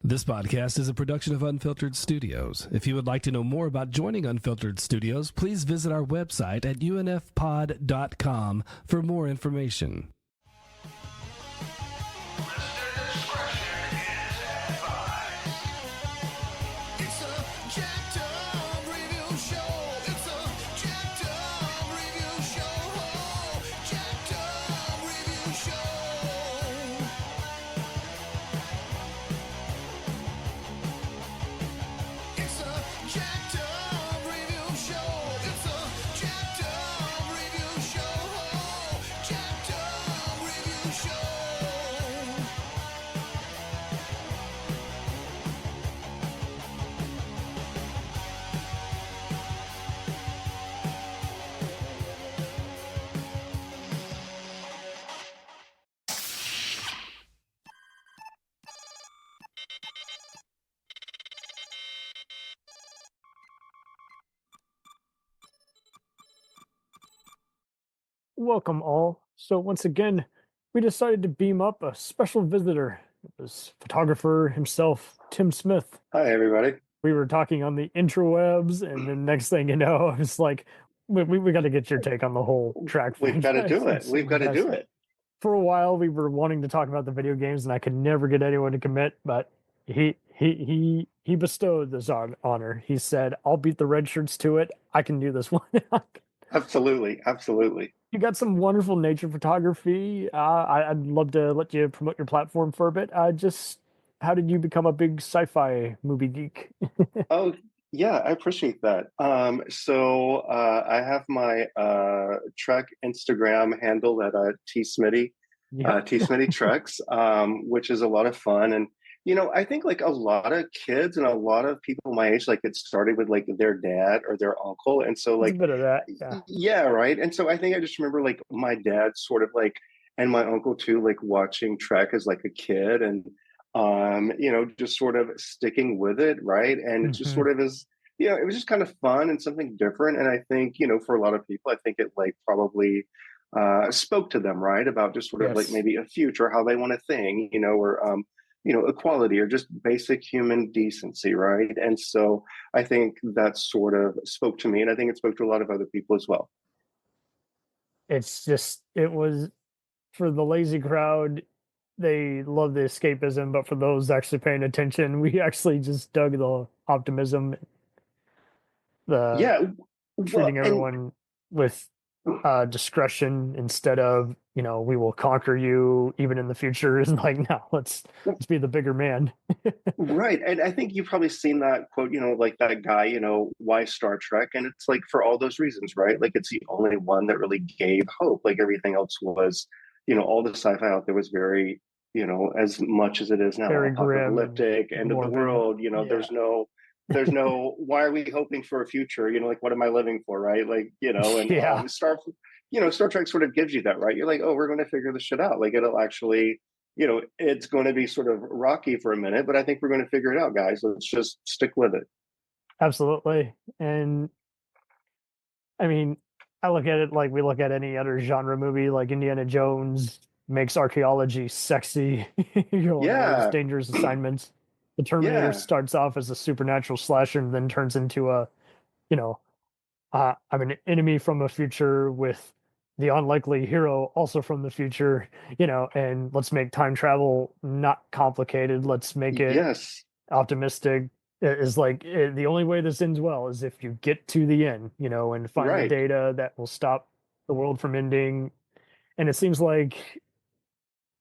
This podcast is a production of Unfiltered Studios. If you would like to know more about joining Unfiltered Studios, please visit our website at unfpod.com for more information. Welcome all. So once again, we decided to beam up a special visitor. It was photographer himself, Tim Smith. Hi, everybody. We were talking on the interwebs, and then next thing you know, I was like, we got to get your take on the whole track. We've got to do it. We've got to do it. For a while, we were wanting to talk about the video games, and I could never get anyone to commit, but he bestowed this honor. He said, I'll beat the red shirts to it. I can do this one. Absolutely. You got some wonderful nature photography. I'd love to let you promote your platform for a bit. How did you become a big sci-fi movie geek? Oh, yeah, I appreciate that. So I have my Trek Instagram handle at tsmitty, tsmitty Treks, which is a lot of fun. And I think like a lot of kids and a lot of people my age, like it started with like their dad or their uncle. And so like, a bit of that. Yeah. Right. And so I think I just remember like my dad sort of like, and my uncle too, like watching Trek as like a kid and, just sort of sticking with it. Right. And it just sort of is, it was just kind of fun and something different. And I think, for a lot of people, I think it like probably spoke to them, right. About just sort of like maybe a future, how they want to think, or, equality or just basic human decency, right? And so I think that sort of spoke to me, and I think it spoke to a lot of other people as well. It was for the lazy crowd, they love the escapism, but for those actually paying attention, we actually just dug the optimism, treating everyone with discretion instead of we will conquer you even in the future is like, no, let's be the bigger man. Right. And I think you've probably seen that quote, like that guy, why Star Trek? And it's like for all those reasons, right? Like it's the only one that really gave hope. Like everything else was, all the sci-fi out there was very, as much as it is now, very apocalyptic, end of the world, there's no why are we hoping for a future, like what am I living for, right? Like and Star Trek sort of gives you that, right? You're like, oh, we're going to figure this shit out, like it'll actually it's going to be sort of rocky for a minute, but I think we're going to figure it out, guys. Let's just stick with it. Absolutely. And I mean, I look at it like we look at any other genre movie, like Indiana Jones makes archaeology sexy. Those dangerous assignments. The Terminator starts off as a supernatural slasher and then turns into I'm an enemy from a future with the unlikely hero also from the future, and let's make time travel not complicated. Let's make it optimistic. Is like the only way this ends well is if you get to the end, and find the data that will stop the world from ending. And it seems like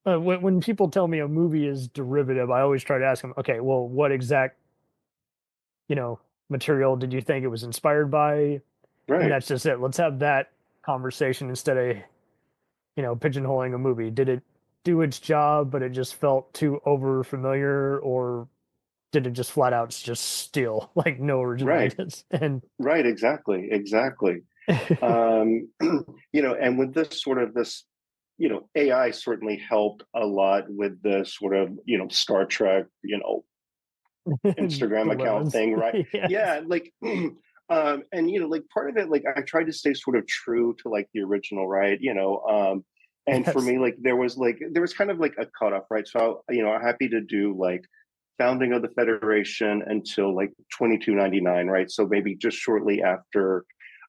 when people tell me a movie is derivative, I always try to ask them, okay, well, what exact, material did you think it was inspired by? Right. And that's just it. Let's have that conversation instead of, pigeonholing a movie. Did it do its job, but it just felt too over familiar, or did it just flat out just steal, like no original ideas? And exactly. And with this sort of AI certainly helped a lot with the sort of, Star Trek, Instagram account thing, right? Yeah, like, and like part of it, like I tried to stay sort of true to like the original, right? And for me, like there was kind of like a cutoff, right? So I'm happy to do like founding of the Federation until like 2299, right? So maybe just shortly after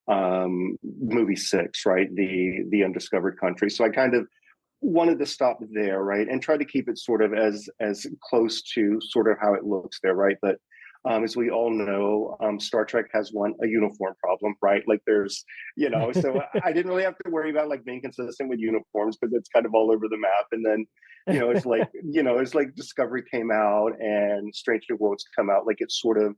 movie 6, right? The Undiscovered Country. So I kind of wanted to stop there, right, and try to keep it sort of as close to sort of how it looks there, right? But as we all know, Star Trek has a uniform problem, right? Like there's, so I didn't really have to worry about like being consistent with uniforms because it's kind of all over the map. And then, it's like Discovery came out and Strange New Worlds come out, like it's sort of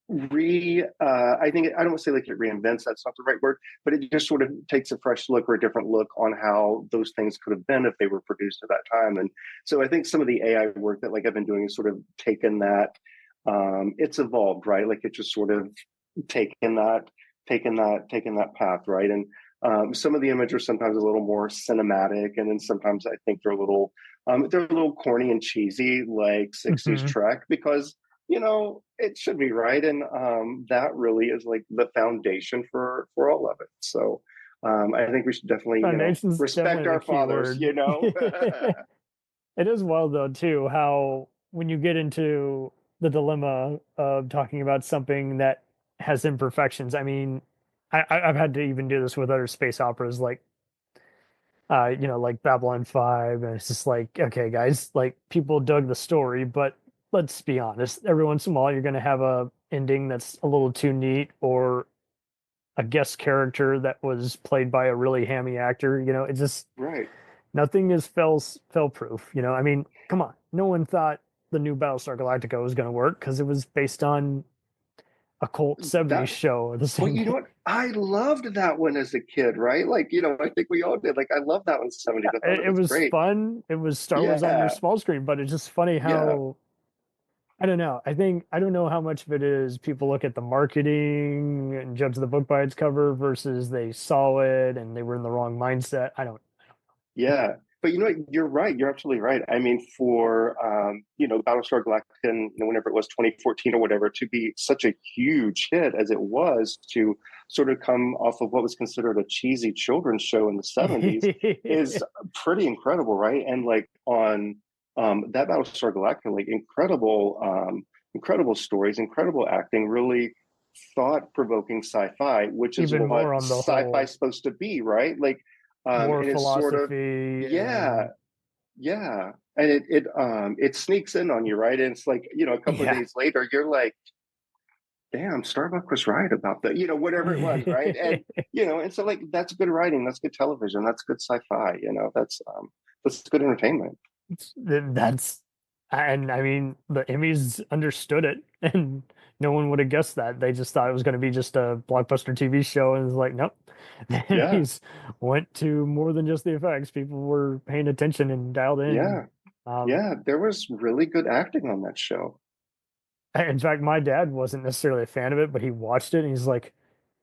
I think I don't want to say like it reinvents, that's not the right word, but it just sort of takes a fresh look or a different look on how those things could have been if they were produced at that time. And so I think some of the AI work that like I've been doing is sort of taken that, it's evolved, right? Like it just sort of taken that path, right? And some of the images are sometimes a little more cinematic, and then sometimes I think they're a little corny and cheesy, like 60s Trek, because it should be, right? And that really is like the foundation for all of it. So I think we should definitely respect our fathers. It is wild though too how when you get into the dilemma of talking about something that has imperfections. I mean, I've had to even do this with other space operas like like Babylon 5, and it's just like, okay guys, like people dug the story, but let's be honest, every once in a while you're going to have a ending that's a little too neat, or a guest character that was played by a really hammy actor. It's just right. Nothing is fail proof. I mean, come on, no one thought the new Battlestar Galactica was going to work because it was based on a cult 70s show. The same. Well, you know what? I loved that one as a kid, right? Like, I think we all did. Like, I love that one. 70s. It was great. Fun. It was Star Wars on your small screen, but it's just funny how. I don't know. I don't know how much of it is people look at the marketing and judge the book by its cover versus they saw it and they were in the wrong mindset. I don't know. Yeah. But you're right. You're absolutely right. I mean, for Battlestar Galactica, whenever it was 2014 or whatever, to be such a huge hit as it was, to sort of come off of what was considered a cheesy children's show in the 70s is pretty incredible, right? And like on that Battlestar Galactica, like incredible stories, incredible acting, really thought-provoking shi-fi, which is even what sci-fi is supposed to be, right? Like more and philosophy. It's sort of, yeah, and it sneaks in on you, right? And it's like a couple of days later, you're like, damn, Starbuck was right about that, whatever it was, right? And and so like that's good writing, that's good television, that's good sci-fi, that's good entertainment. And I mean, the Emmys understood it, and no one would have guessed that. They just thought it was going to be just a blockbuster TV show, and it's like, nope. The Emmys went to more than just the effects. People were paying attention and dialed in. There was really good acting on that show. In fact, my dad wasn't necessarily a fan of it, but he watched it and he's like,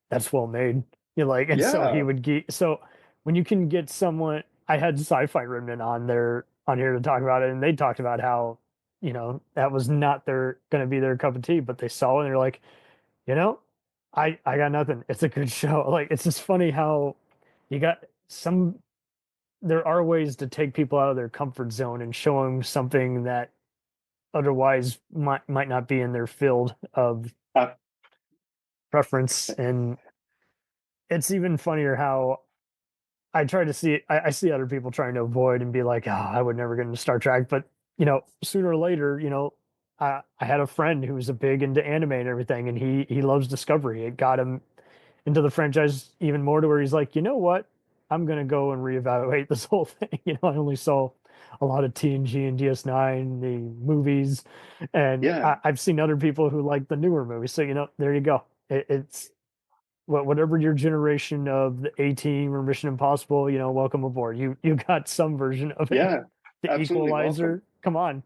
"That's well made." So he would get. So when you can get someone, I had Sci-Fi Remnant on here to talk about it, and they talked about how that was not going to be their cup of tea, but they saw it and they're like, I got nothing. It's a good show. Like, it's just funny how there are ways to take people out of their comfort zone and show them something that otherwise might not be in their field of preference. And it's even funnier how I try to see, I see other people trying to avoid and be like, oh, I would never get into Star Trek. But, sooner or later, I had a friend who was a big into anime and everything, and he loves Discovery. It got him into the franchise even more to where he's like, you know what? I'm going to go and reevaluate this whole thing. I only saw a lot of TNG and DS9, the movies, and I've seen other people who like the newer movies. So, there you go. It's whatever your generation of the A-Team or Mission Impossible, welcome aboard. You got some version of it. Yeah, the Equalizer. Welcome. Come on.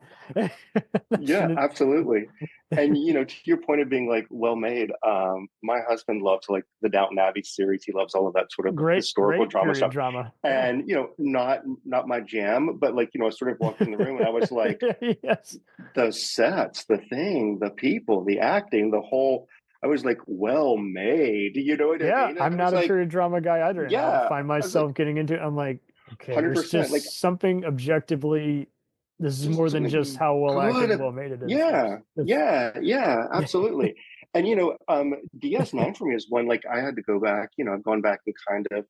Yeah, absolutely. And to your point of being like well made, my husband loves like the Downton Abbey series. He loves all of that sort of historical drama stuff. And not my jam, but like I sort of walked in the room and I was like, yes, the sets, the thing, the people, the acting, the whole. I was like, well made. You know what I mean? I'm not a period drama guy either. And I find myself getting into it. I'm like, okay, 100%, there's just like something objectively this is This more is than gonna just be how well acted and good. well made it is. Yeah, It's- yeah, absolutely. And DS9 for me is one like I had to go back. I've gone back and kind of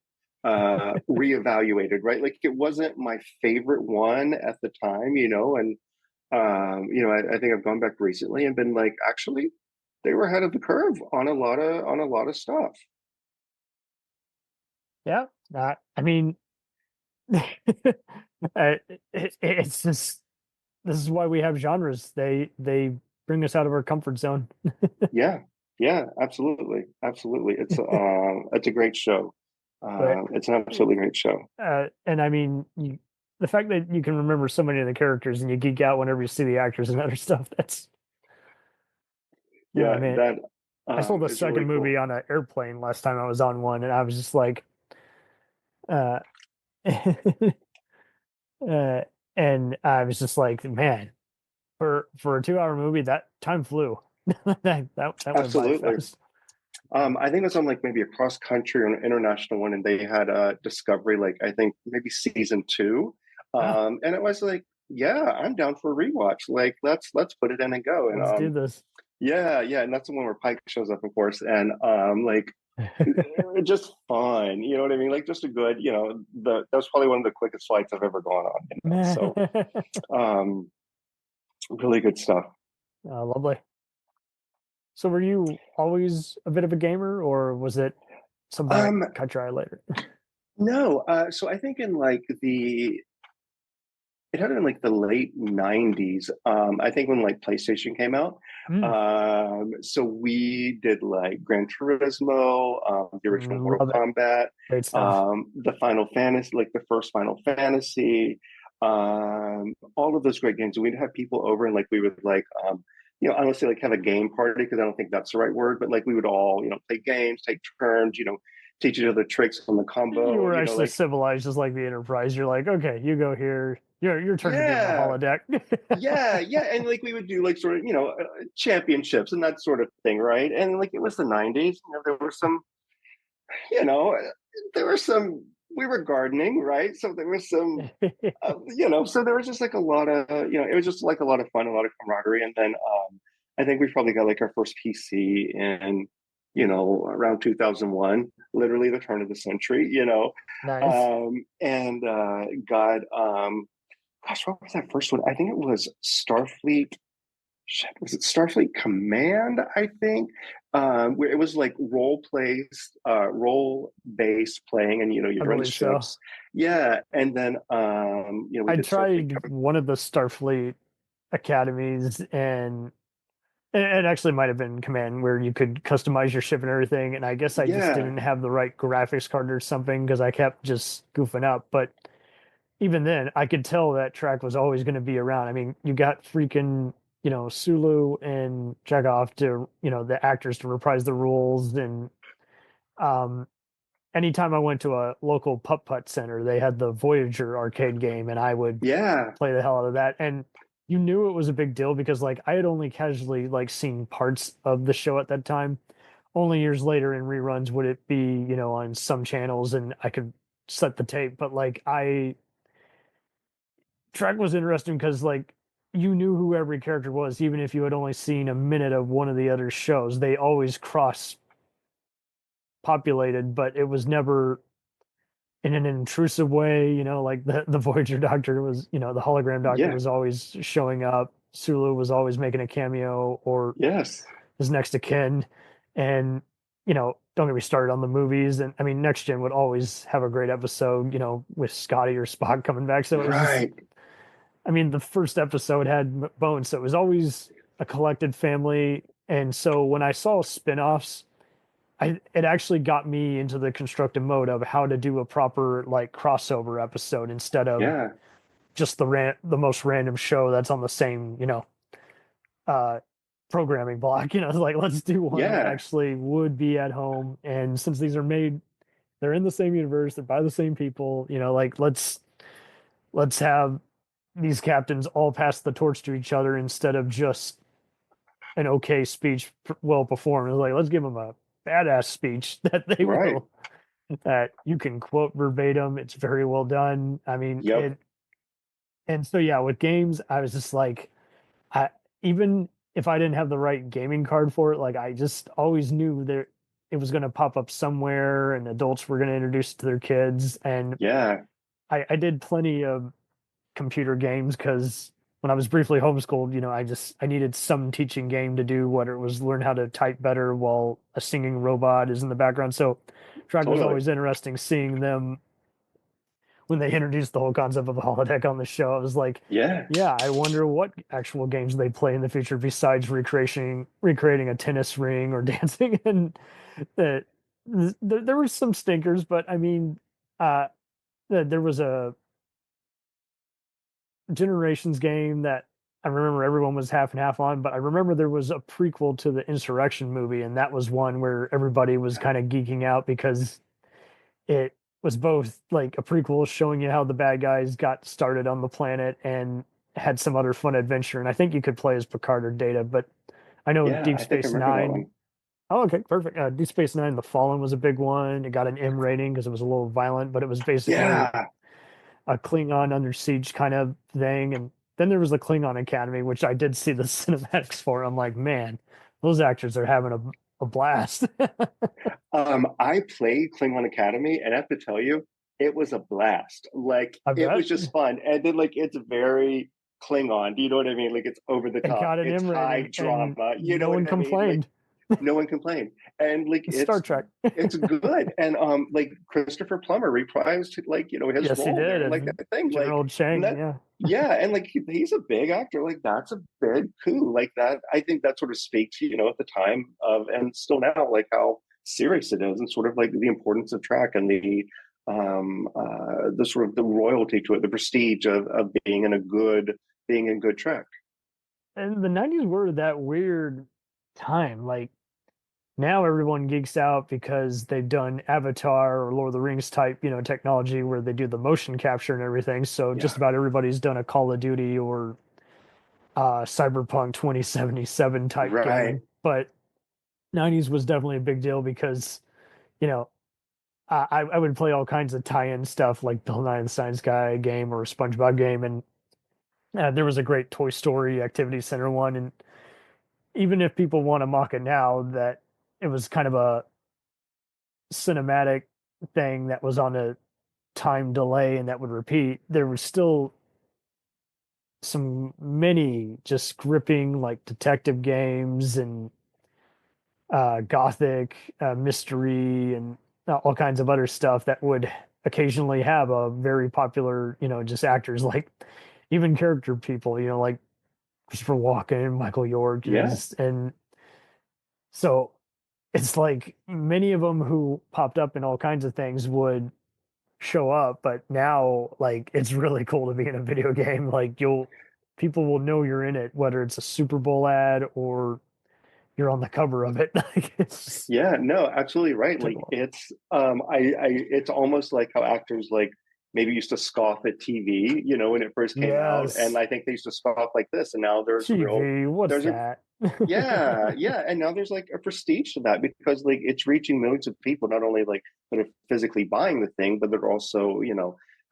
reevaluated, right? Like it wasn't my favorite one at the time, and I think I've gone back recently and been like, actually, they were ahead of the curve on a lot of stuff. yeah, I mean, it's just this is why we have genres. They bring us out of our comfort zone. Yeah, yeah, absolutely, absolutely. It's a great show. But It's an absolutely great show. and I mean, the fact that you can remember so many of the characters and you geek out whenever you see the actors and other stuff. That's I Yeah, mean, that I saw the is really second cool. movie on an airplane last time I was on one, and I was just like, uh, and I was just like, man, for a 2 hour movie, that time flew. that went by Absolutely. fast. I think it was on like maybe a cross country or an international one, and they had Discovery, like I think maybe season two. Oh, And it was like, yeah, I'm down for a rewatch. Like let's put it in and go. And let's do this. yeah, and that's the one where Pike shows up, of course, and like just fun. You know what I mean? Like just a good, that was probably one of the quickest flights I've ever gone on. So um, really good stuff. Lovely. So were you always a bit of a gamer, or was it something Um, that caught your eye later? no, so I think in like it had in like the late 90s. I think when like PlayStation came out. Mm, So we did like Gran Turismo, the original Mortal love it. Kombat, Great stuff. the Final Fantasy, like the first Final Fantasy, all of those great games. And we'd have people over and like we would like, I don't say like have a game party because I don't think that's the right word, but like we would all, play games, take turns, teach each other tricks on the You combo, were actually like civilized, just like the Enterprise. You're like, okay, you go here. Your turn to be in the yeah, holodeck. yeah, and like we would do like sort of championships and that sort of thing, right? And like it was the 90s. There were some, you know, there were some. We were gardening, right? So there was some, so there was just like a lot of, it was just like a lot of fun, a lot of camaraderie, and then I think we probably got like our first PC in, around 2001, literally the turn of the century, Nice. and got gosh, what was that first one? I think it was Starfleet. Shit, was it Starfleet Command? I think where it was like role based playing, and I you're in the believe so. ships. Yeah, and then we I did Starfleet tried Command. one of the Starfleet academies, and it actually might have been Command, where you could customize your ship and everything. And I guess I just Yeah, didn't have the right graphics card or something because I kept just goofing up. But even then, I could tell that track was always going to be around. I mean, you got freaking, Sulu and Chekhov to, the actors to reprise the rules. And um, anytime I went to a local putt-putt center, they had the Voyager arcade game, and I would yeah, play the hell out of that. And you knew it was a big deal because, like, I had only casually, like, seen parts of the show at that time. Only years later in reruns would it be, on some channels, and I could set the tape. But, like, track was interesting because like you knew who every character was, even if you had only seen a minute of one of the other shows. They always cross populated, but it was never in an intrusive way. Like the Voyager Doctor was, the hologram Doctor yeah, was always showing up. Sulu was always making a cameo or yes, his next of kin, and don't get me started on the movies. And I mean, Next Gen would always have a great episode, with Scotty or Spock coming back. So it was just right, I mean, the first episode had Bones, so it was always a collected family. And so when I saw spin-offs, it actually got me into the constructive mode of how to do a proper like crossover episode instead of yeah, just the most random show that's on the same, uh programming block. Like let's do one that yeah, actually would be at home. And since these are made, they're in the same universe, they're by the same people, like let's have these captains all pass the torch to each other instead of just an okay speech well performed. It's like let's give them a badass speech that they right, will that you can quote verbatim. It's very well done. I mean yep, And so yeah, with games, I was just like, I even if I didn't have the right gaming card for it, like I just always knew that it was going to pop up somewhere, and adults were going to introduce it to their kids. And Yeah, I did plenty of computer games because when I was briefly homeschooled, I needed some teaching game to do, whether it was learn how to type better while a singing robot is in the background. So track was totally. always interesting seeing them when they introduced the whole concept of a holodeck on the show. I was like, Yeah, yeah, I wonder what actual games they play in the future besides recreating a tennis ring or dancing. And that there were some stinkers, but I mean, uh, there was a Generations game that I remember everyone was half and half on, but I remember there was a prequel to the Insurrection movie, and that was one where everybody was kind of geeking out because it was both like a prequel showing you how the bad guys got started on the planet and had some other fun adventure. And I think you could play as Picard or Data, but I know yeah. Deep I think I Space remember that Nine. one. Oh, okay, perfect. Deep Space Nine, The Fallen was a big one. It got an M rating because it was a little violent, but it was basically Yeah, a Klingon under siege kind of thing. And then there was the Klingon Academy, which I did see the cinematics for. I'm like, man, those actors are having a blast. I played Klingon Academy, and I have to tell you, it was a blast. Like I it bet was just fun, and then like it's very Klingon. Do you know what I mean? Like it's over the it top. got an It's M high rating, and drama. You know no one what I mean? Like complained. no one complained, and like It's Star Trek. it's good. And like Christopher Plummer reprised like his Yes, he role did there, as like that thing, like General and Chang. that. Yeah, Yeah, and like he's a big actor. Like that's a big coup. Like that, I think that sort of speaks, at the time of and still now, like how serious it is, and sort of like the importance of track and the sort of the royalty to it, the prestige of being in good track. and the '90s were that weird time. Like now, everyone geeks out because they've done Avatar or Lord of the Rings type, technology where they do the motion capture and everything. So just Yeah, about everybody's done a Call of Duty or Cyberpunk 2077 type right. game. But '90s was definitely a big deal because you know I would play all kinds of tie-in stuff like Bill Nye the Science Guy game or a SpongeBob game, and there was a great Toy Story Activity Center one. And even if people want to mock it now, that it was kind of a cinematic thing that was on a time delay and that would repeat, there was still some many just gripping like detective games and gothic mystery and all kinds of other stuff that would occasionally have a very popular, just actors like even character people, like Christopher Walken, Michael York, Yeah, just and so it's like many of them who popped up in all kinds of things would show up, but now like it's really cool to be in a video game. Like people will know you're in it, whether it's a Super Bowl ad or you're on the cover of it. Like it's yeah, no, absolutely right. took Like a while. it's it's almost like how actors like maybe used to scoff at TV, when it first came out, and Yes. I think they used to scoff like this, and now TV, what's there's a that? yeah, yeah, and now there's like a prestige to that because like it's reaching millions of people, not only like that are physically buying the thing, but they're also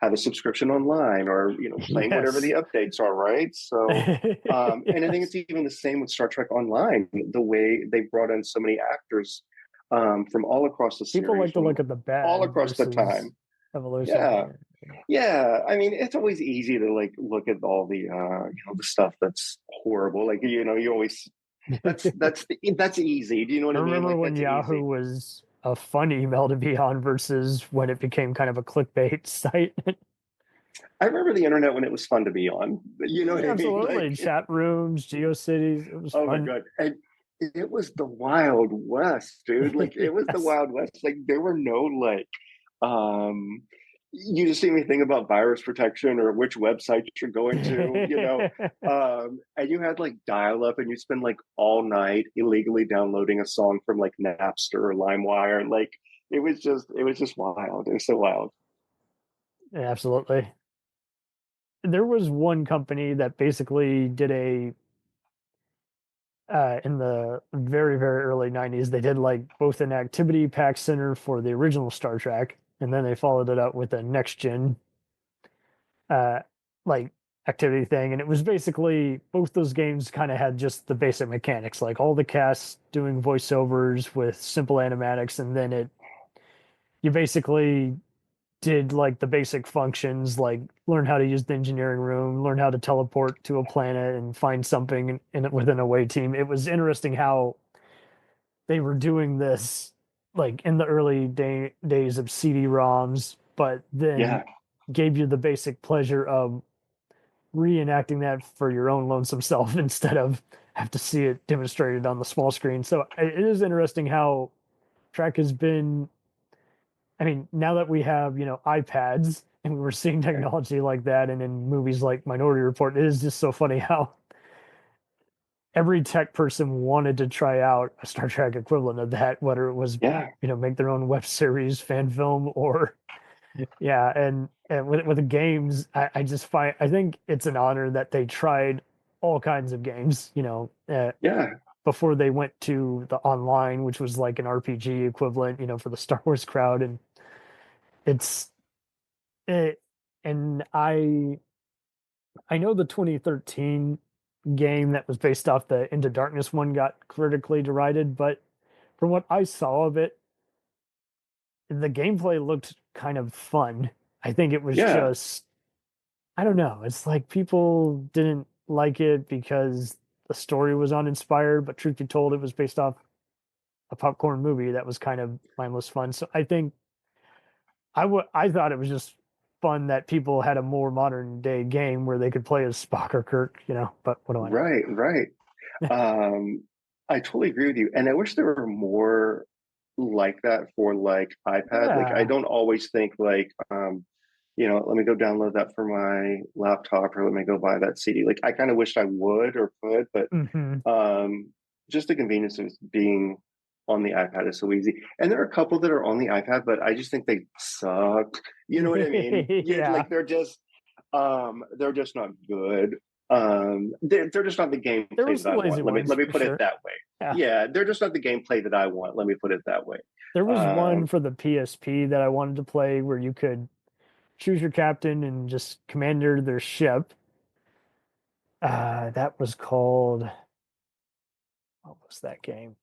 have a subscription online or playing whatever the Yes. updates are, right? So, and I think Yes. it's even the same with Star Trek Online, the way they brought in so many actors from all across the People series, like to from look at the all bad across the versus time. Yeah, evolution. yeah, I mean, it's always easy to like look at all the the stuff that's horrible. Like you always Yeah. that's easy. Do you know what I I mean? remember Like when that's Yahoo easy. was a fun email to be on versus when it became kind of a clickbait site. I remember the internet when it was fun to be on. You know what Yeah, I mean? Like, absolutely. Chat rooms, GeoCities, it was oh my fun. god, and it was the Wild West, dude. Like it was the Yes. Wild West. Like there were no like um you just see anything about virus protection or which website you're going to, and you had like dial up and you spend like all night illegally downloading a song from like Napster or LimeWire. Like it was just wild. It was so wild. Yeah, absolutely. There was one company that basically did in the very, very early '90s, they did like both an activity pack center for the original Star Trek, and then they followed it up with a next gen, uh, like activity thing, and it was basically both those games kind of had just the basic mechanics, like all the casts doing voiceovers with simple animatics, and then you basically did like the basic functions, like learn how to use the engineering room, learn how to teleport to a planet and find something within a away team. It was interesting how they were doing this like in the early days of CD-ROMs, but then Yeah. gave you the basic pleasure of reenacting that for your own lonesome self instead of have to see it demonstrated on the small screen. So it is interesting how track has been. I mean, now that we have, iPads and we're seeing technology like that, and in movies like Minority Report, it is just so funny how every tech person wanted to try out a Star Trek equivalent of that, whether it was, Yeah. make their own web series, fan film, or yeah. And with the games, I think it's an honor that they tried all kinds of games, Yeah. before they went to the online, which was like an RPG equivalent, for the Star Wars crowd. And it's it, and I know the 2013 game that was based off the Into Darkness one got critically derided, but from what I saw of it, the gameplay looked kind of fun. I think it was Yeah. just, I don't know. It's like people didn't like it because the story was uninspired, but truth be told, it was based off a popcorn movie that was kind of mindless fun. So I think I thought it was just fun that people had a more modern day game where they could play as Spock or Kirk, but what do I know? Right. I totally agree with you. And I wish there were more like that for like iPad. Like I Yeah. don't always think like let me go download that for my laptop or let me go buy that CD. Like I kind of wished I would or could, but Hmm. just the convenience of being on the iPad is so easy. And there are a couple that are on the iPad, but I just think they suck. You know what I mean? Yeah. Like they're just not good. They're just not the There were gameplay that some I lazy want. Let ones me for put it sure. that way. Yeah. Yeah, they're just not the gameplay that I want. Let me put it that way. There was one Um, for the PSP that I wanted to play where you could choose your captain and just commander their ship. That was called, what was that game?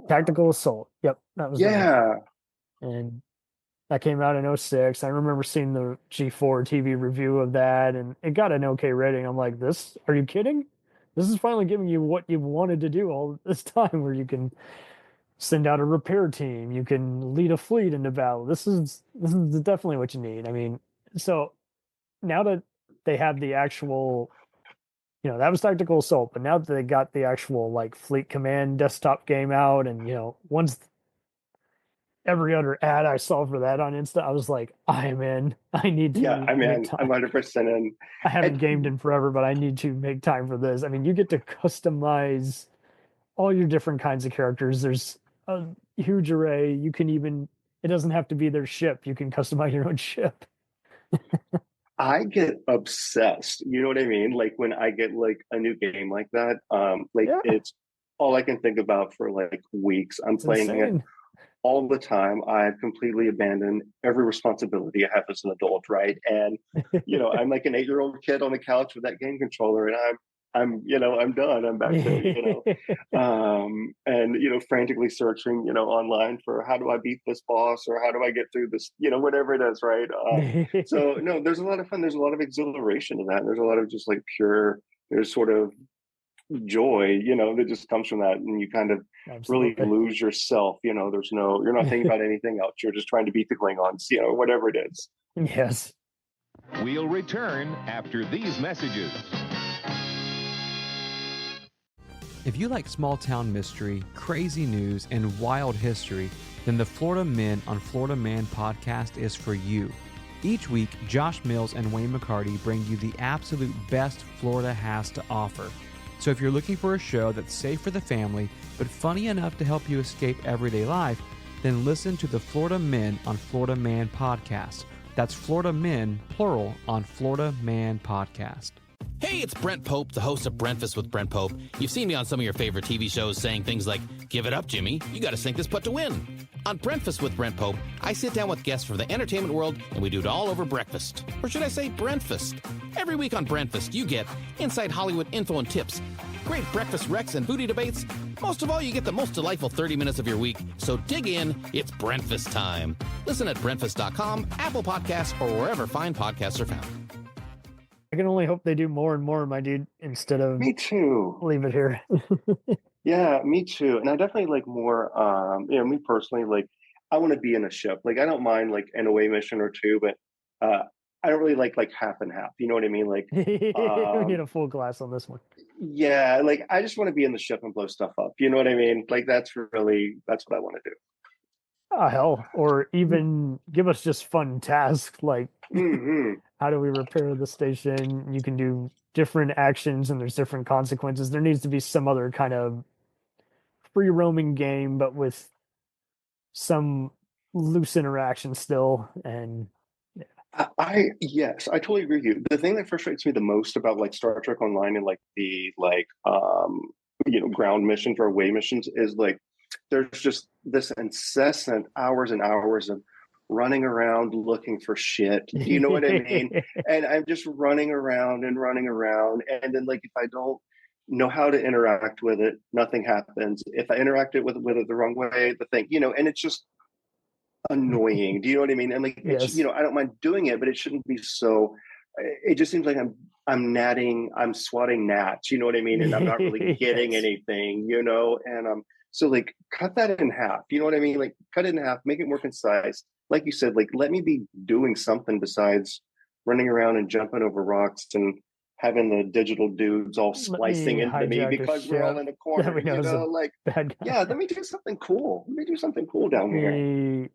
Tactical Assault. Yep, that was the name. yeah, And that came out in '06. I remember seeing the G4 TV review of that, and it got an okay rating. I'm like, are you kidding? This is finally giving you what you've wanted to do all this time, where you can send out a repair team, you can lead a fleet into battle. This is definitely what you need. I mean, so now that they have the actual, that was Tactical Assault, but now that they got the actual like Fleet Command desktop game out, and once every other ad I saw for that on Insta, I was like, I'm in. I need yeah. to I make mean, I'm time. 100% in. I haven't And gamed in forever, but I need to make time for this. I mean, you get to customize all your different kinds of characters. There's a huge array. It doesn't have to be their ship. You can customize your own ship. I get obsessed. You know what I mean? Like when I get like a new game like that, like Yeah, it's all I can think about for like weeks. I'm it's playing it insane. all the time. I've completely abandoned every responsibility I have as an adult, right? And I'm like an 8-year-old kid on the couch with that game controller, and I'm done. I'm back to and frantically searching online for how do I beat this boss or how do I get through this, whatever it is, right? So no, there's a lot of fun. There's a lot of exhilaration in that. There's a lot of just like pure, there's sort of joy, that just comes from that, and you kind of really Absolutely. lose yourself. You're not thinking about anything else. You're just trying to beat the Klingons, whatever it is. Yes. We'll return after these messages. If you like small town mystery, crazy news, and wild history, then the Florida Men on Florida Man podcast is for you. Each week, Josh Mills and Wayne McCarty bring you the absolute best Florida has to offer. So if you're looking for a show that's safe for the family, but funny enough to help you escape everyday life, then listen to the Florida Men on Florida Man podcast. That's Florida Men, plural, on Florida Man podcast. Hey, it's Brent Pope, the host of Breakfast with Brent Pope. You've seen me on some of your favorite TV shows saying things like, "Give it up, Jimmy. You got to sink this putt to win." On Breakfast with Brent Pope, I sit down with guests from the entertainment world, and we do it all over breakfast. Or should I say Brentfast? Every week on Brentfast, you get inside Hollywood info and tips, great breakfast recs and foodie debates. Most of all, you get the most delightful 30 minutes of your week. So dig in. It's Brentfast time. Listen at Brentfast.com, Apple Podcasts, or wherever fine podcasts are found. I can only hope they do more and more, my dude, instead of Me too. leave it here. Yeah, me too. And I definitely like more, me personally, like I want to be in a ship. Like I don't mind like an away mission or two, but I don't really like half and half. You know what I mean? Like, We need a full glass on this one. yeah, like I just want to be in the ship and blow stuff up. You know what I mean? Like that's what I want to do. Oh, hell. Or even give us just fun tasks like how do we repair the station? You can do different actions and there's different consequences. There needs to be some other kind of free roaming game, but with some loose interaction still. And Yes, I totally agree with you. The thing that frustrates me the most about like Star Trek Online and like the ground missions or away missions is like there's just this incessant hours and hours of running around looking for shit. You know what I mean? And I'm just running around, and then like if I don't know how to interact with it, nothing happens. If I interacted with it the wrong way, the thing, and it's just annoying. Do you know what I mean? And like, Yes. I don't mind doing it, but it shouldn't be so. It just seems like I'm swatting gnats. You know what I mean? And I'm not really getting anything. And so like cut that in half. You know what I mean? Like cut it in half, make it more concise. Like you said, like let me be doing something besides running around and jumping over rocks and having the digital dudes all splicing into me because we're all in a corner. Like bad guy. yeah, let me do something cool. Let me do something cool down here.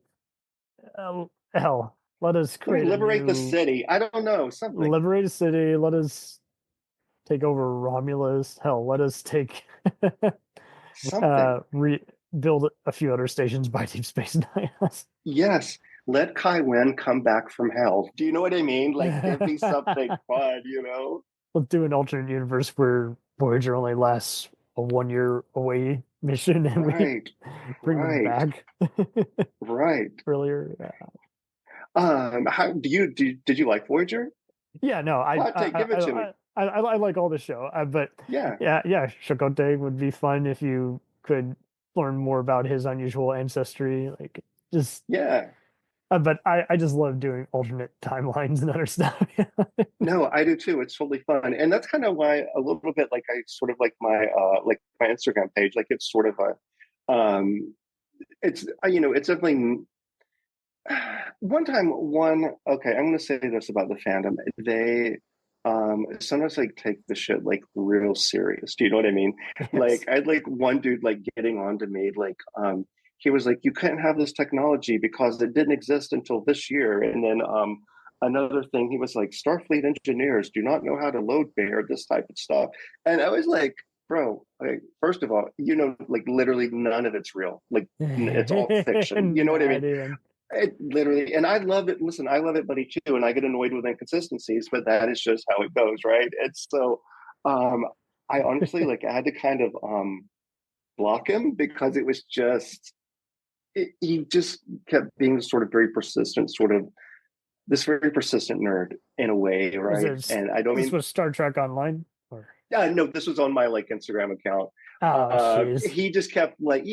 Hell, let us create liberate the city. I don't know, something. Liberate a city. Let us take over Romulus. Hell, let us take build a few other stations by Deep Space Nine. Yes, let Kai Wen come back from hell. Do you know what I mean? Like give me something fun. Let's do an alternate universe where Voyager only lasts a 1 year away mission, and we bring them back. Right. Earlier. How did you like Voyager? Yeah, no, give it to me. I like all the show, but yeah, Chakotay would be fun if you could learn more about his unusual ancestry, like just yeah. But I just love doing alternate timelines and other stuff. No, I do too. It's totally fun, and that's kind of why a little bit like I sort of like my Instagram page. Like it's sort of a, it's it's definitely. One time, okay, I'm going to say this about the fandom. They sometimes like take the shit like real serious. Do you know what I mean? Yes. Like I had like one dude like getting on to me like he was like, you couldn't have this technology because it didn't exist until this year. And then another thing, he was like, Starfleet engineers do not know how to load bear this type of stuff. And I was like, bro, like, first of all, like literally none of it's real. Like it's all fiction. You know what I mean? It literally, and I love it. Listen, I love it, buddy, too. And I get annoyed with inconsistencies, but that is just how it goes, right? It's so, I honestly, like, I had to kind of block him because it was just, he just kept being sort of very persistent, this very persistent nerd in a way, right? And I don't mean. This was Star Trek Online? Yeah, no, this was on my like Instagram account. He just kept like,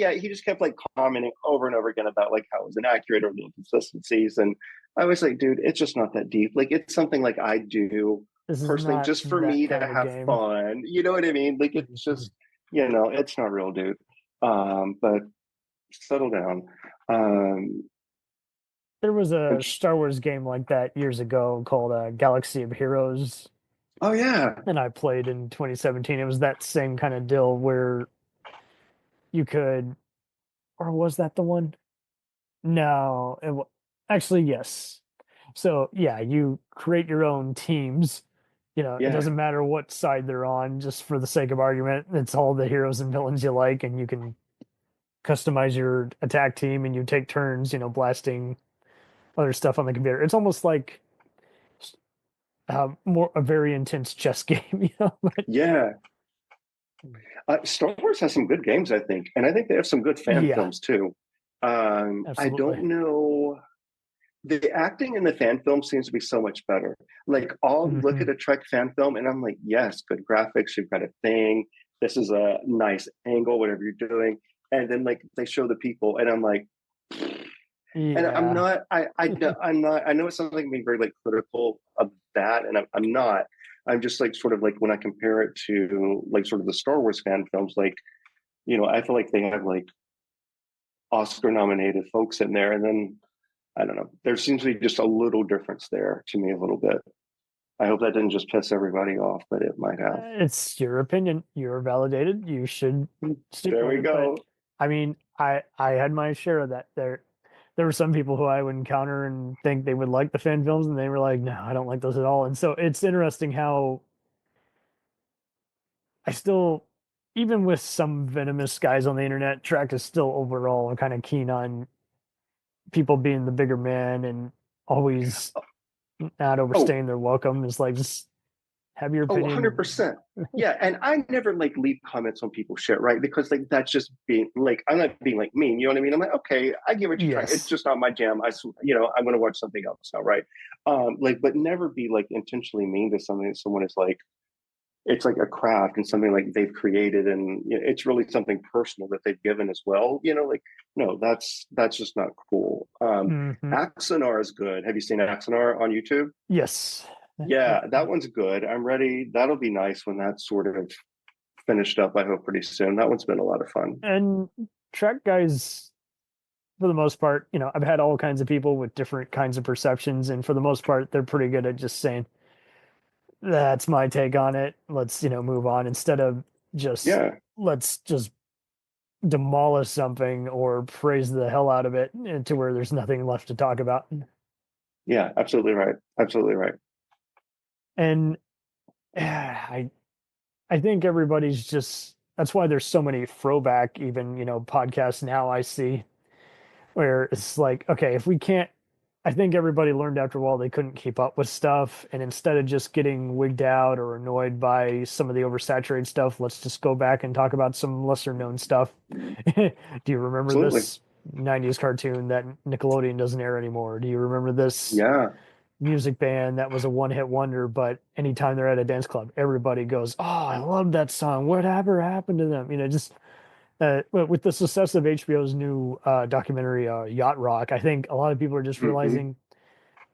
commenting over and over again about like how it was inaccurate or the inconsistencies. And I was like, dude, it's just not that deep. Like it's something like I do personally just for me to have fun. You know what I mean? Like it's just, it's not real, dude. But settle down. There was a Star Wars game like that years ago called Galaxy of Heroes. Oh, yeah. And I played in 2017. It was that same kind of deal where you could, or was that the one? No, actually, yes. So, yeah, you create your own teams. It doesn't matter what side they're on, just for the sake of argument. It's all the heroes and villains you like, and you can customize your attack team, and you take turns, blasting other stuff on the computer. It's almost like a very intense chess game, But Yeah. Star Wars has some good games, I think, and I think they have some good fan films too. I absolutely. don't know. The acting in the fan film seems to be so much better. Like, I'll look at a Trek fan film and I'm like, yes, good graphics, you've got a thing. This is a nice angle, whatever you're doing. And then like they show the people, and I'm like, and I'm not. I'm not. I know it's something being very like critical of that, and I'm not. I'm just like sort of like when I compare it to like sort of the Star Wars fan films, like I feel like they have like Oscar nominated folks in there, and then I don't know. There seems to be just a little difference there to me, a little bit. I hope that didn't just piss everybody off, but it might have. It's your opinion. You're validated. You should stick There with we it. go. But, I mean, I had my share of that. There were some people who I would encounter and think they would like the fan films, and they were like, "No, I don't like those at all." And so it's interesting how I still, even with some venomous guys on the internet, Trek is still overall kind of keen on people being the bigger man and always not overstaying their welcome. Is like, just have your opinion. 100%. Yeah, and I never like leave comments on people's shit, right? Because like that's just being like, I'm not being like mean, you know what I mean? I'm like, okay, I get what you're trying. It's just not my jam. I'm going to watch something else now, right? But never be like intentionally mean to something that someone is like, it's like a craft and something like they've created, and it's really something personal that they've given as well. Like, no, that's just not cool. Axanar is good. Have you seen Axanar on YouTube? Yes. Yeah, that one's good. I'm ready. That'll be nice when that's sort of finished up, I hope pretty soon. That one's been a lot of fun. And Trek guys, for the most part, I've had all kinds of people with different kinds of perceptions, and for the most part, they're pretty good at just saying, that's my take on it. Let's, move on, instead of just, let's just demolish something or praise the hell out of it to where there's nothing left to talk about. Yeah, absolutely right. Absolutely right. And I think everybody's just, that's why there's so many throwback, even, podcasts now I see, where it's like, okay, if we can't, I think everybody learned after a while they couldn't keep up with stuff. And instead of just getting wigged out or annoyed by some of the oversaturated stuff, let's just go back and talk about some lesser known stuff. Do you remember this 90s cartoon that Nickelodeon doesn't air anymore? Do you remember this music band that was a one-hit wonder, but anytime they're at a dance club, everybody goes, "Oh, I love that song. Whatever happened to them?" Just with the success of HBO's new documentary, Yacht Rock, I think a lot of people are just realizing,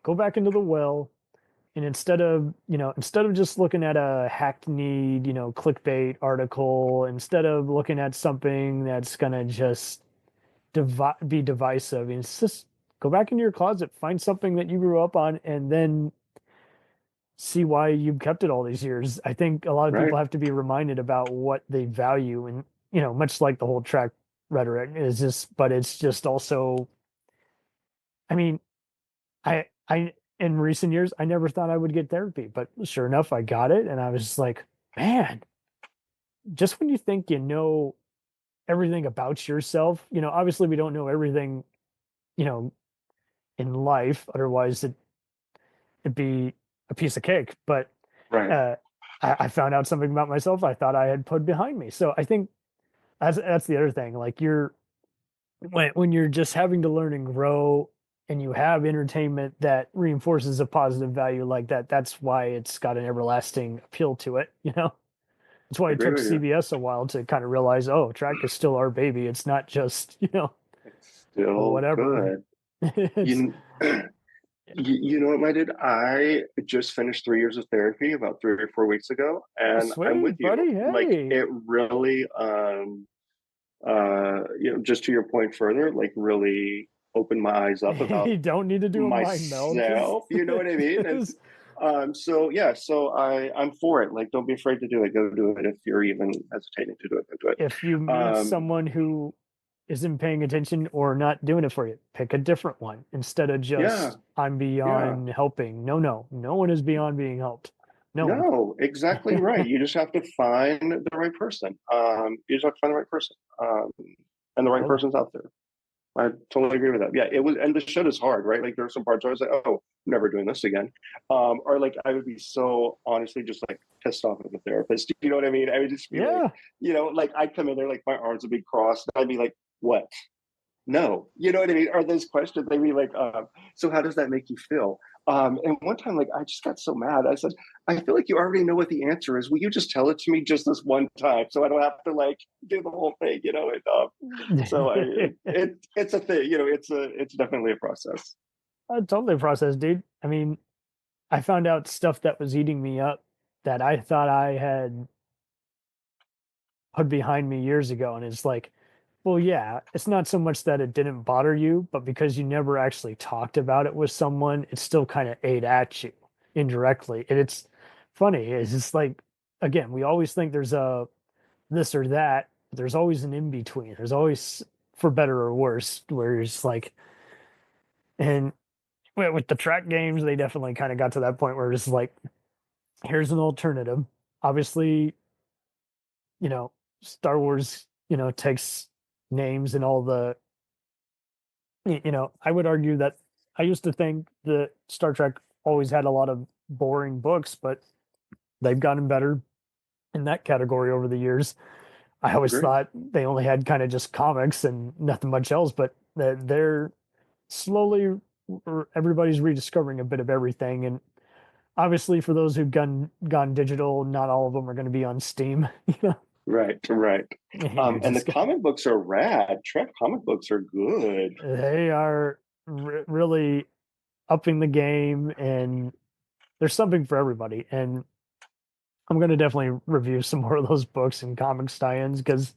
go back into the well, and instead of just looking at a hackneyed, clickbait article, instead of looking at something that's gonna just be divisive, it's just go back into your closet, find something that you grew up on, and then see why you've kept it all these years. I think a lot of people have to be reminded about what they value, and much like the whole Trek rhetoric is just, but it's just also, I mean, I in recent years I never thought I would get therapy, but sure enough I got it, and I was just like, man, just when you think everything about yourself, obviously we don't know everything, in life, otherwise it'd be a piece of cake, but I found out something about myself I thought I had put behind me. So I think that's the other thing. Like, when you're just having to learn and grow, and you have entertainment that reinforces a positive value like that, that's why it's got an everlasting appeal to it. That's why it took CBS a while to kind of realize, oh, Trek is still our baby. It's not just it's still whatever. Good. You know what, my dude? I just finished 3 years of therapy about 3 or 4 weeks ago, and sweet, I'm with you. Buddy. Hey. Like, it really, just to your point further, like really opened my eyes up about you don't need to do myself. a mind meld. You know what I mean? And, so I'm for it. Like, don't be afraid to do it. Go do it. If you're even hesitating to do it, go do it. If you meet someone who isn't paying attention or not doing it for you, pick a different one instead of just I'm beyond helping. No one is beyond being helped. No, exactly right. You just have to find the right person. You just have to find the right person, and the right person's out there. I totally agree with that. Yeah, it was, and the shit is hard, right? Like there are some parts where I was like, oh, I'm never doing this again. Or like I would be so honestly just like pissed off at the therapist. You know what I mean? I would just be like, like I'd come in there, like my arms would be crossed. And I'd be like, what? No, you know what I mean? Are those questions? They'd be like, so how does that make you feel? And one time, like, I just got so mad. I said, I feel like you already know what the answer is. Will you just tell it to me just this one time so I don't have to like do the whole thing, you know? It's a thing, you know, it's definitely a process. Totally a process, dude. I mean, I found out stuff that was eating me up that I thought I had put behind me years ago. And it's like, well, yeah, it's not so much that it didn't bother you, but because you never actually talked about it with someone, it still kind of ate at you indirectly. And it's funny. It's just like, again, we always think there's a this or that, but there's always an in between. There's always, for better or worse, where it's like, and with the track games, they definitely kind of got to that point where it's like, here's an alternative. Obviously, Star Wars, takes names and all the, I would argue that I used to think that Star Trek always had a lot of boring books, but they've gotten better in that category over the years. I always thought they only had kind of just comics and nothing much else, but they're slowly, everybody's rediscovering a bit of everything. And obviously for those who've gone digital, not all of them are going to be on Steam. Right. And the comic books are rad. Trek comic books are good. They are really upping the game, and there's something for everybody. And I'm going to definitely review some more of those books and comics tie-ins because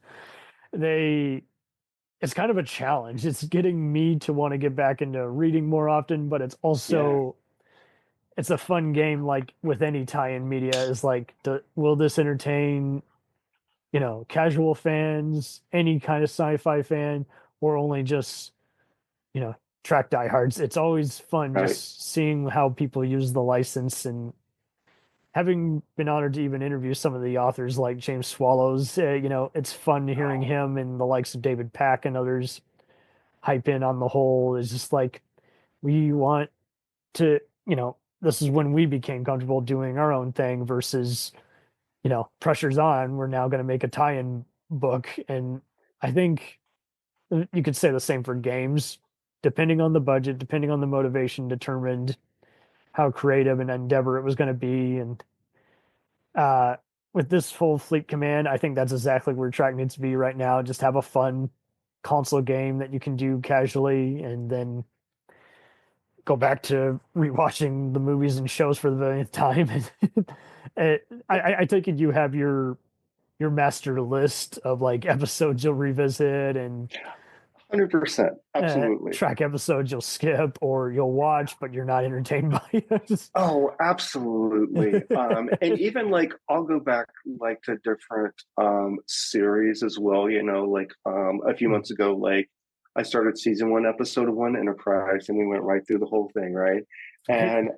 it's kind of a challenge. It's getting me to want to get back into reading more often, but it's also it's a fun game. Like with any tie-in media, is like, will this entertain casual fans, any kind of sci-fi fan, or only just track diehards? It's always fun just seeing how people use the license, and having been honored to even interview some of the authors like James Swallows, it's fun hearing him and the likes of David Pack and others hype in on the whole. Is just like, we want to, this is when we became comfortable doing our own thing versus, pressure's on. We're now going to make a tie-in book. And I think you could say the same for games. Depending on the budget, depending on the motivation, determined how creative an endeavor it was going to be. And with this full Fleet Command, I think that's exactly where track needs to be right now. Just have a fun console game that you can do casually, and then go back to rewatching the movies and shows for the millionth time. I take it you have your master list of like episodes you'll revisit, and 100%, absolutely. Track episodes you'll skip or you'll watch, but you're not entertained by it. Oh, absolutely. And even like I'll go back like to different series as well. Like a few months ago, like I started season 1, episode 1, Enterprise, and we went right through the whole thing, right? And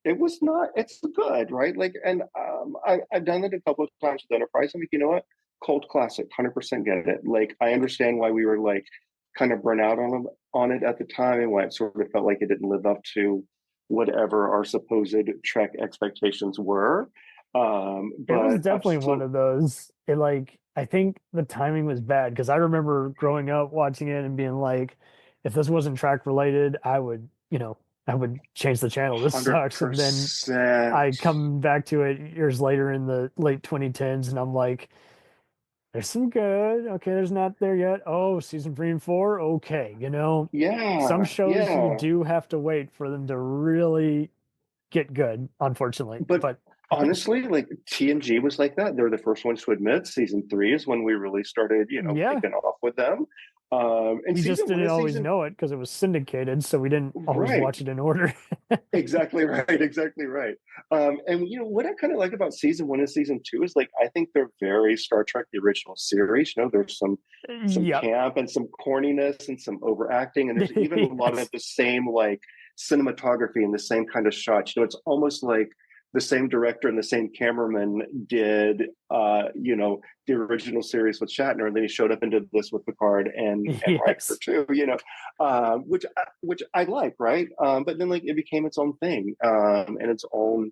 it's good, right? Like, and I've done it a couple of times with Enterprise. I'm like, you know what? Cult classic, 100% get it. Like, I understand why we were like kind of burnt out on it at the time, and why it sort of felt like it didn't live up to whatever our supposed Trek expectations were. But it was definitely one of those. I think the timing was bad because I remember growing up watching it and being like, if this wasn't track related, I would change the channel. This 100%. sucks. And then I come back to it years later in the late 2010s, and I'm like, there's some good. Okay, there's not there yet. Oh, season 3 and 4. Okay, some shows you do have to wait for them to really get good, unfortunately. But honestly, like TNG was like that. They're the first ones to admit season 3 is when we really started, kicking off with them. And we just didn't always know it because it was syndicated, so we didn't always watch it in order. Exactly right. And what I kind of like about season 1 and season 2 is like I think they're very Star Trek the original series. There's some camp and some corniness and some overacting, and there's even a lot of the same like cinematography and the same kind of shots. It's almost like the same director and the same cameraman did, the original series with Shatner, and then he showed up and did this with Picard and Riker too, which I like, right? But then like it became its own thing, and its own.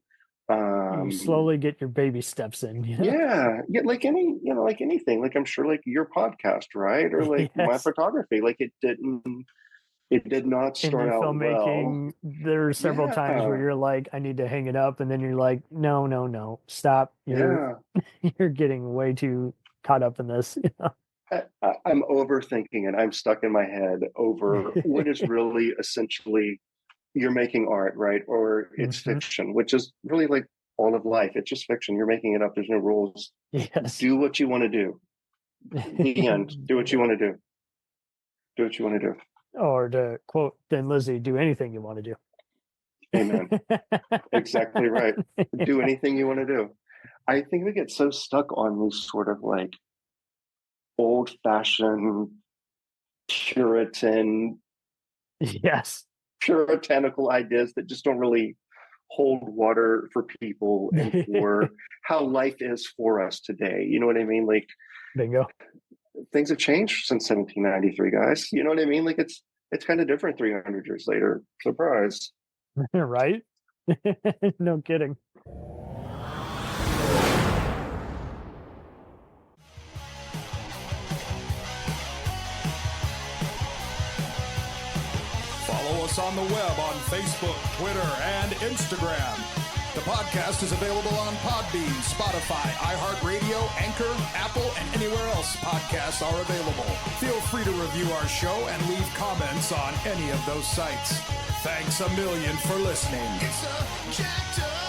You slowly get your baby steps in. Yeah, like anything. Like I'm sure, like your podcast, right, or like my photography. Like it did not start out filmmaking, well. there are several times where you're like, I need to hang it up, and then you're like, no, stop. You're getting way too caught up in this. I'm overthinking it. I'm stuck in my head over what is really essentially you're making art, right? Or it's fiction, which is really like all of life. It's just fiction. You're making it up. There's no rules. Yes. Do what you want to do. The end. Do what you want to do. Do what you want to do. Or to quote Thin Lizzy, do anything you want to do. Amen. Exactly right. Do anything you want to do. I think we get so stuck on these sort of like old-fashioned puritanical ideas that just don't really hold water for people and for how life is for us today. You know what I mean? Like, bingo. Things have changed since 1793, guys. You know what I mean? Like it's kind of different 300 years later. Surprise. Right? No kidding. Follow us on the web on Facebook, Twitter, and Instagram. The podcast is available on Podbean, Spotify, iHeartRadio, Anchor, Apple, and anywhere else podcasts are available. Feel free to review our show and leave comments on any of those sites. Thanks a million for listening. It's a jacked up